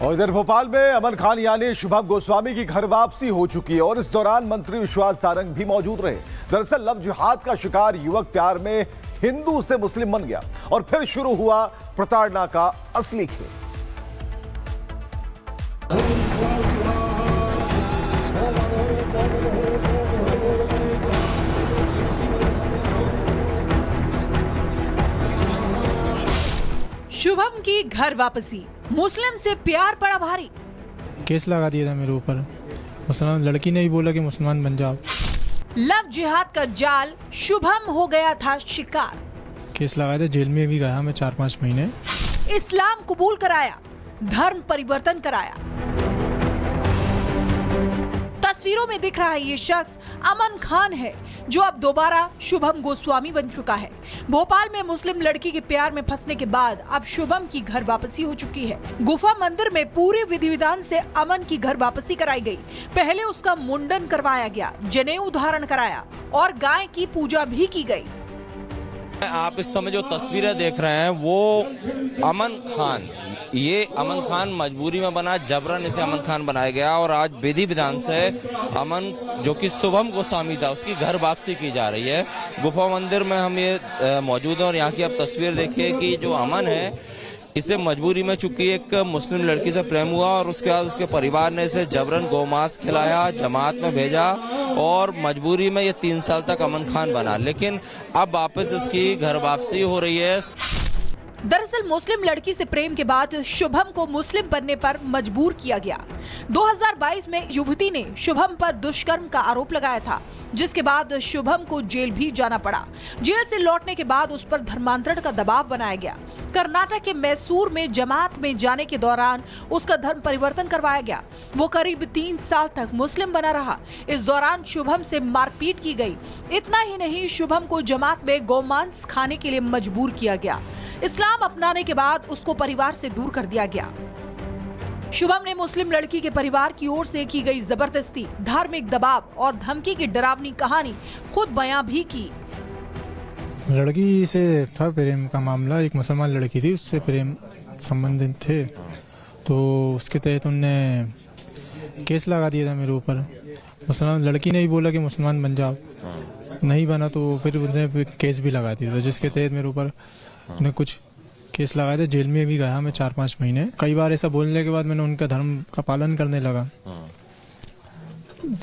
और इधर भोपाल में अमन खान यानी शुभम गोस्वामी की घर वापसी हो चुकी है और इस दौरान मंत्री विश्वास सारंग भी मौजूद रहे। दरअसल लव जिहाद का शिकार युवक प्यार में हिंदू से मुस्लिम बन गया और फिर शुरू हुआ प्रताड़ना का असली खेल। शुभम की घर वापसी, मुस्लिम से प्यार पड़ा भारी। केस लगा दिया था मेरे ऊपर, मुसलमान लड़की ने भी बोला कि मुसलमान बन जाओ। लव जिहाद का जाल शुभम हो गया था शिकार। केस लगाया था, जेल में भी गया मैं 4-5 महीने। इस्लाम कबूल कराया, धर्म परिवर्तन कराया। तस्वीरों में दिख रहा है ये शख्स अमन खान है, जो अब दोबारा शुभम गोस्वामी बन चुका है। भोपाल में मुस्लिम लड़की के प्यार में फंसने के बाद अब शुभम की घर वापसी हो चुकी है। गुफा मंदिर में पूरे विधि विधान से अमन की घर वापसी कराई गई। पहले उसका मुंडन करवाया गया, जनेऊ धारण कराया और गाय की पूजा भी की गई। आप इस समय जो तस्वीरें देख रहे हैं वो अमन खान, ये अमन खान मजबूरी में बना, जबरन इसे अमन खान बनाया गया और आज विधि विधान से अमन जो कि शुभम गोस्वामी था उसकी घर वापसी की जा रही है। गुफा मंदिर में हम ये मौजूद हैं और यहाँ की आप तस्वीर देखिए कि जो अमन है इसे मजबूरी में चूंकि एक मुस्लिम लड़की से प्रेम हुआ और उसके बाद उसके परिवार ने इसे जबरन गोमांस खिलाया, जमात में भेजा और मजबूरी में ये 3 साल तक अमन खान बना, लेकिन अब वापस इसकी घर वापसी हो रही है। दरअसल मुस्लिम लड़की से प्रेम के बाद शुभम को मुस्लिम बनने पर मजबूर किया गया। 2022 में युवती ने शुभम पर दुष्कर्म का आरोप लगाया था, जिसके बाद शुभम को जेल भी जाना पड़ा। जेल से लौटने के बाद उस पर धर्मांतरण का दबाव बनाया गया। कर्नाटक के मैसूर में जमात में जाने के दौरान उसका धर्म परिवर्तन करवाया गया। वो करीब 3 साल तक मुस्लिम बना रहा। इस दौरान शुभम से मारपीट की गई। इतना ही नहीं, शुभम को जमात में गोमांस खाने के लिए मजबूर किया गया। इस्लाम अपनाने के बाद उसको परिवार से दूर कर दिया गया। शुभम ने मुस्लिम लड़की के परिवार की ओर से की गई जबरदस्ती, धार्मिक दबाव और धमकी की डरावनी कहानी खुद बयां भी की। लड़की से था प्रेम का मामला, एक मुसलमान लड़की थी, उससे प्रेम संबंधित थे, तो उसके तहत उनने केस लगा दिया था मेरे ऊपर। मुसलमान लड़की ने भी बोला कि मुसलमान बन जाओ, नहीं बना तो फिर उन्होंने केस भी लगा दिया था, जिसके तहत मेरे ऊपर उन्हें कुछ केस लगाए थे। जेल में भी गया मैं 4-5 महीने। कई बार ऐसा बोलने के बाद मैंने उनका धर्म का पालन करने लगा।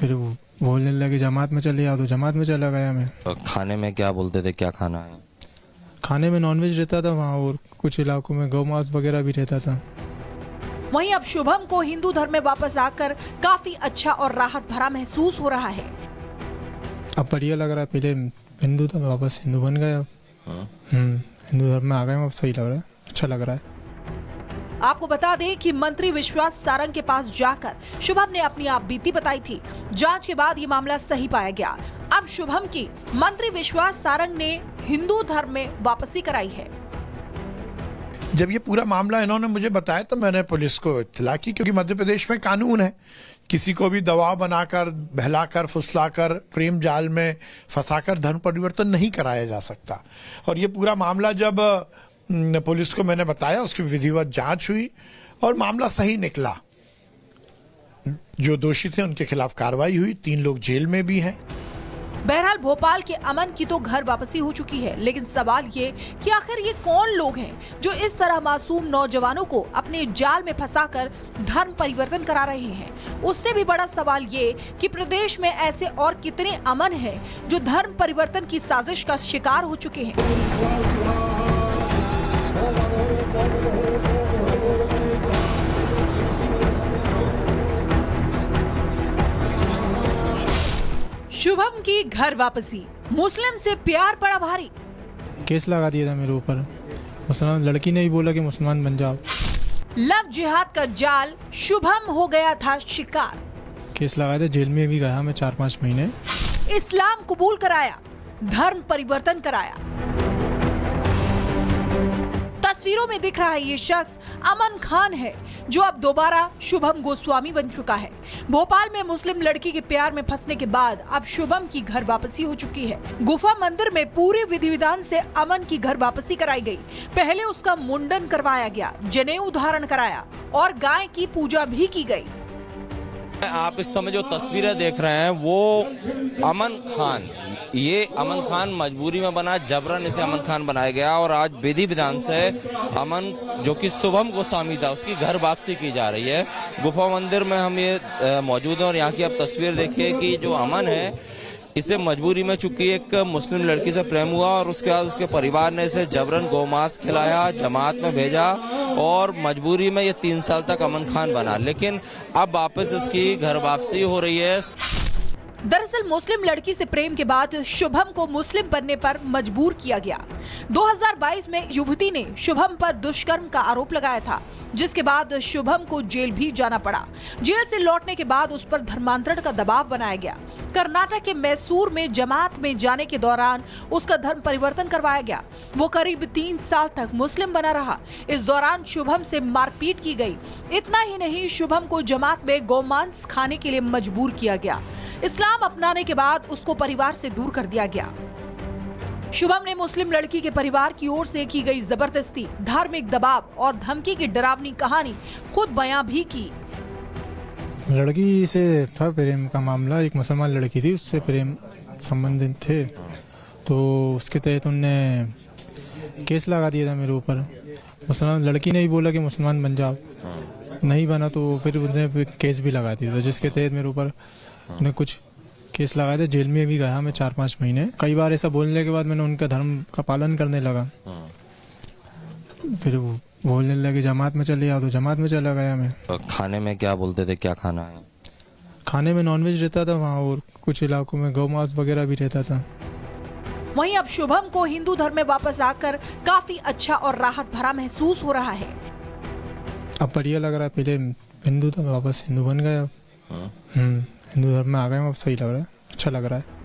फिर वो बोलने लगे जमात में चले आओ, तो जमात में चला गया मैं। खाने में क्या बोलते थे, क्या खाना है? खाने में नॉनवेज रहता था वहाँ और कुछ इलाकों में गौमांस वगैरह भी रहता था। वहीं अब शुभम को हिंदू धर्म में वापस आकर काफी अच्छा और राहत भरा महसूस हो रहा है। अब बढ़िया लग रहा है, पहले हिंदू था वापस हिंदू बन गया। हिंदू धर्म में आ गए, अब सही लग रहा है, अच्छा लग रहा है। आपको बता दें कि मंत्री विश्वास सारंग के पास जाकर शुभम ने अपनी आप बीती बताई थी। जांच के बाद ये मामला सही पाया गया। अब शुभम की मंत्री विश्वास सारंग ने हिंदू धर्म में वापसी कराई है। जब ये पूरा मामला इन्होंने मुझे बताया तो मैंने पुलिस को इत्तला की, क्योंकि मध्य प्रदेश में कानून है, किसी को भी दबाव बनाकर, बहलाकर, फुसलाकर, प्रेम जाल में फंसाकर धर्म परिवर्तन नहीं कराया जा सकता। और ये पूरा मामला जब पुलिस को मैंने बताया, उसकी विधिवत जांच हुई और मामला सही निकला। जो दोषी थे उनके खिलाफ कार्रवाई हुई, 3 लोग जेल में भी हैं। बहरहाल भोपाल के अमन की तो घर वापसी हो चुकी है, लेकिन सवाल ये कि आखिर ये कौन लोग हैं जो इस तरह मासूम नौजवानों को अपने जाल में फंसाकर धर्म परिवर्तन करा रहे हैं। उससे भी बड़ा सवाल ये कि प्रदेश में ऐसे और कितने अमन हैं जो धर्म परिवर्तन की साजिश का शिकार हो चुके हैं। शुभम की घर वापसी, मुस्लिम से प्यार पड़ा भारी। केस लगा दिया था मेरे ऊपर, मुसलमान लड़की ने भी बोला कि मुसलमान बन जाओ। लव जिहाद का जाल शुभम हो गया था शिकार। केस लगाया था, जेल में भी गया मैं 4-5 महीने। इस्लाम कबूल कराया, धर्म परिवर्तन कराया। तस्वीरों में दिख रहा ये शख्स अमन खान है, जो अब दोबारा शुभम गोस्वामी बन चुका है। भोपाल में मुस्लिम लड़की के प्यार में फंसने के बाद अब शुभम की घर वापसी हो चुकी है। गुफा मंदिर में पूरे विधि विधान से अमन की घर वापसी कराई गई। पहले उसका मुंडन करवाया गया, जनेऊ धारण कराया और गाय की पूजा भी की गई। आप इस समय जो तस्वीरें देख रहे हैं वो अमन खान, ये अमन खान मजबूरी में बना, जबरन इसे अमन खान बनाया गया और आज विधि विधान से अमन जो कि शुभम गोस्वामी था उसकी घर वापसी की जा रही है। गुफा मंदिर में हम ये मौजूद हैं और यहाँ की आप तस्वीर देखिए कि जो अमन है इसे मजबूरी में चूंकि एक मुस्लिम लड़की से प्रेम हुआ और उसके बाद उसके परिवार ने इसे जबरन गोमांस खिलाया, जमात में भेजा और मजबूरी में ये 3 साल तक अमन खान बना, लेकिन अब वापस इसकी घर वापसी हो रही है। दरअसल मुस्लिम लड़की से प्रेम के बाद शुभम को मुस्लिम बनने पर मजबूर किया गया। 2022 में युवती ने शुभम पर दुष्कर्म का आरोप लगाया था, जिसके बाद शुभम को जेल भी जाना पड़ा। जेल से लौटने के बाद उस पर धर्मांतरण का दबाव बनाया गया। कर्नाटक के मैसूर में जमात में जाने के दौरान उसका धर्म परिवर्तन करवाया गया। वो करीब 3 साल तक मुस्लिम बना रहा। इस दौरान शुभम से मारपीट की गई। इतना ही नहीं, शुभम को जमात में गोमांस खाने के लिए मजबूर किया गया। इस्लाम अपनाने के बाद उसको परिवार से दूर कर दिया गया। शुभम ने मुस्लिम लड़की के परिवार की ओर से की गई जबरदस्ती, धार्मिक दबाव और धमकी की डरावनी कहानी खुद बयां भी की। लड़की से था प्रेम का मामला, एक मुसलमान लड़की थी, उससे प्रेम संबंधित थे, तो उसके तहत उनने केस लगा दिया था मेरे ऊपर। मुसलमान लड़की ने ही बोला कि मुसलमान बन जाओ, नहीं बना तो फिर उसने केस भी लगा दिया था, जिसके तहत मेरे ऊपर उन्हें कुछ केस लगाए थे। जेल में भी गया मैं 4-5 महीने। कई बार ऐसा बोलने के बाद मैंने उनका धर्म का पालन करने लगा। फिर वो बोलने लगे जमात में चले आओ, तो जमात में चला गया मैं। तो खाने में क्या बोलते थे, क्या खाना है? खाने में नॉनवेज रहता था वहाँ, और कुछ इलाकों में गौमांस वगैरह भी रहता था। वहीं अब शुभम को हिंदू धर्म में वापस आकर काफी अच्छा और राहत भरा महसूस हो रहा है। अब बढ़िया लग रहा है, पहले हिंदू था वापस हिंदू बन गया। हिंदू धर्म में आ गए, अब सही लग रहा है, अच्छा लग रहा है।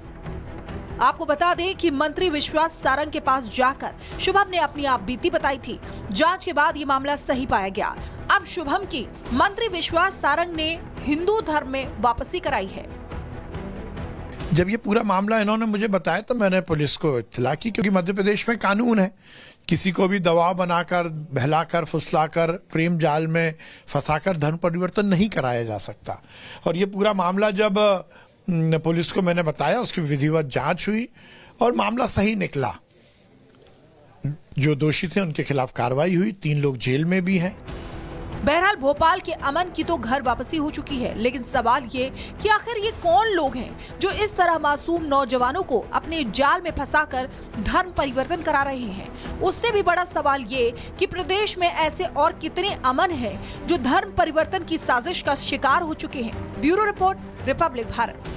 आपको बता दें कि मंत्री विश्वास सारंग के पास जाकर शुभम ने अपनी आप बीती बताई थी। जांच के बाद ये मामला सही पाया गया। अब शुभम की मंत्री विश्वास सारंग ने हिंदू धर्म में वापसी कराई है। जब ये पूरा मामला इन्होंने मुझे बताया तो मैंने पुलिस को इत्तला की, क्योंकि मध्य प्रदेश में कानून है, किसी को भी दबाव बनाकर, बहलाकर, फुसलाकर, प्रेम जाल में फंसाकर धर्म परिवर्तन नहीं कराया जा सकता। और ये पूरा मामला जब पुलिस को मैंने बताया, उसकी विधिवत जांच हुई और मामला सही निकला। जो दोषी थे उनके खिलाफ कार्रवाई हुई, 3 लोग जेल में भी हैं। बहरहाल भोपाल के अमन की तो घर वापसी हो चुकी है, लेकिन सवाल ये कि आखिर ये कौन लोग हैं जो इस तरह मासूम नौजवानों को अपने जाल में फंसाकर धर्म परिवर्तन करा रहे हैं। उससे भी बड़ा सवाल ये कि प्रदेश में ऐसे और कितने अमन हैं जो धर्म परिवर्तन की साजिश का शिकार हो चुके हैं। Bureau report, Republic Bharat.